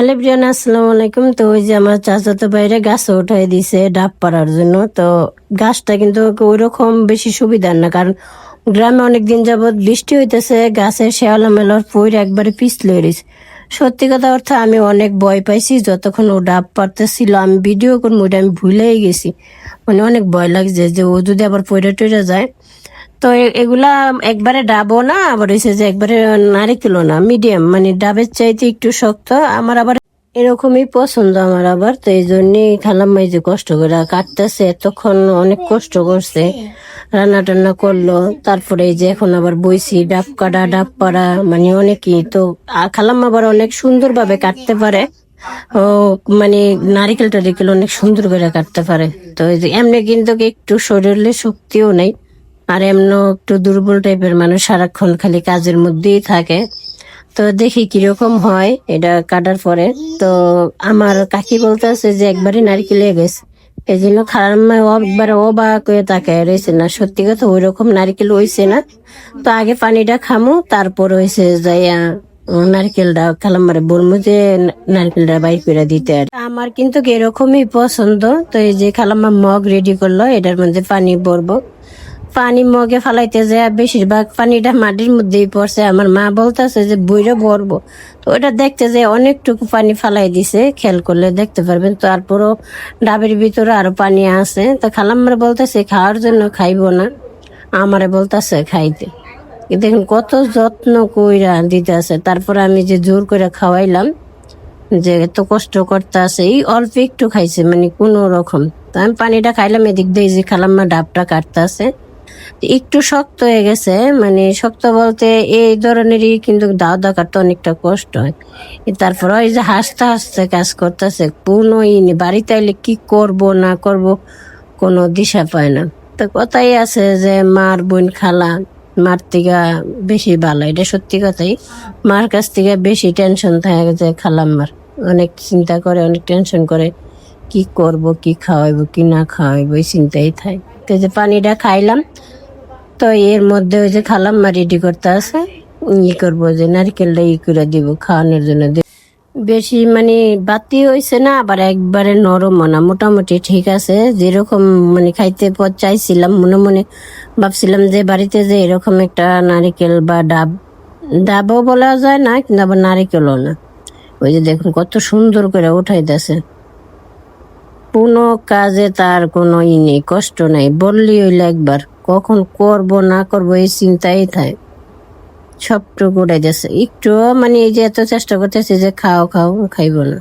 Hello Brian, আসসালামু আলাইকুম। তো ওই যে আমার চাচাতো বাইরে গাছ উঠাই দিছে ডাব পাড়ার জন্য। তো গাছটা কিন্তু ওই রকম বেশি সুবিধার না, কারণ গ্রামে অনেকদিন যাবৎ বৃষ্টি হইতেছে, গাছের শেওলা মেলার পইরা একবারে পিছলে রয়েছে। সত্যি কথা অর্থে আমি অনেক ভয় পাইছি যতক্ষণ ও ডাব পারতেছিল। আমি ভিডিও করবো ওইটা আমি ভুলেই গেছি, মানে অনেক ভয় লাগছে যে ও যদি আবার পইরা টইরা যায়। তো এগুলা একবারে ডাবও না, আবার হয়েছে যে একবারে নারিকেলও না, মিডিয়াম, মানে ডাবের চাইতে একটু শক্ত। আমার আবার এরকমই পছন্দ আমার আবার। তো এই জন্যই খালাম্মাই যে কষ্ট করে কাটতেছে, এতক্ষণ অনেক কষ্ট করছে, রান্না টান্না করলো, তারপরে এই যে এখন আবার বইছি ডাব কাটা ডাব পাড়া, মানে অনেকই তো। খালাম্মা আবার অনেক সুন্দর ভাবে কাটতে পারে। ও মানে নারিকেল টারিকেল অনেক সুন্দর করে কাটতে পারে। তো এই যে এমনি কিন্তু একটু শরীরে শক্তিও নেই, আর এমনও একটু দুর্বল টাইপের মানুষ, সারাক্ষণ খালি কাজের মধ্যেই থাকে। তো দেখি কিরকম হয় এটা কাটার পরে। তো আমার কাকি বলতেছে যে একবারে নারকেল হয়ে গেছে, এই জন্য খালাম্মা একবারে অবাক হয়ে তাকায় রয়েছে। না সত্যি কথা ওই রকম নারকেল হইছে না। তো আগে পানিটা খামু, তারপর হয়েছে যাইয়া নারকেলটা খালাম্মারে বলবো যে নারকেলটা বাইর করে দিতে। আর আমার কিন্তু এরকমই পছন্দ। তো এই যে খালাম্মা মগ রেডি করলো, এটার মধ্যে পানি ভরবো। পানি মগে ফালাইতে যায় বেশিরভাগ পানিটা মাটির মধ্যেই পড়ছে। আমার মা বলতেছে যে বইরে ভরবো, তো ওটা দেখতে যে অনেকটুকু পানি ফালাই দিছে, খেয়াল করলে দেখতে পারবেন। তারপরও ডাবের ভিতরে আরো পানি আছে। তো খালাম্মারে বলতেছে খাওয়ার জন্য, খাইবো না, আমারে বলতেছে খাইতে। দেখুন কত যত্ন কইরা দিতে আছে। তারপর আমি যে জোর করে খাওয়াইলাম, যে এত কষ্ট করতে আছে, এই অল্প একটু খাইছে মানে কোনো রকম। তো আমি পানিটা খাইলাম, এদিক দিয়ে যে খালাম্মা ডাবটা কাটতে আছে, একটু শক্ত হয়ে গেছে। মানে শক্ত বলতে এই ধরনেরই, কিন্তু দাও কাটতে অনেকটা কষ্ট হয়। তারপর ওই যে হাসতে হাসতে কাজ করতেছে, কোনো বাড়িতে আইলে কি করব না করব কোনো দিশা পায় না। তো কথাই আছে যে মার বোন খালা মার থেকে বেশি ভালো, এটা সত্যি কথাই। মার কাছ থেকে বেশি টেনশন থাকে যে খালাম্মার, অনেক চিন্তা করে, অনেক টেনশন করে, কি করব, কি খাওয়াইবো কি না খাওয়াইবো, এই চিন্তাই থাকে। তো যে পানিটা খাইলাম, তো এর মধ্যে ওই যে খালাম্মা রেডি করতে আছে, করবো যে নারকেলটা করে দিব খাওয়ানোর জন্য। বেশি মানে বাতি হয়েছে না, আবার একবারে নরম না, মোটামুটি ঠিক আছে। যেরকম মানে খাইতে চাইছিলাম, মনে মনে ভাবছিলাম যে বাড়িতে যে এরকম একটা নারিকেল বা ডাবও বলা যায় না, কিন্তু আবার নারিকেলও না। ওই যে দেখুন কত সুন্দর করে উঠাইতেছে, কোনো কাজে তার কোনো নেই, কষ্ট নাই। বললি হইলে একবার, কখন করব না করব এই চিন্তাই থাকে। সবটুকু উড়াই যাচ্ছে একটু, মানে এই যে এত চেষ্টা করতেছে যে খাও খাও, খাইব না।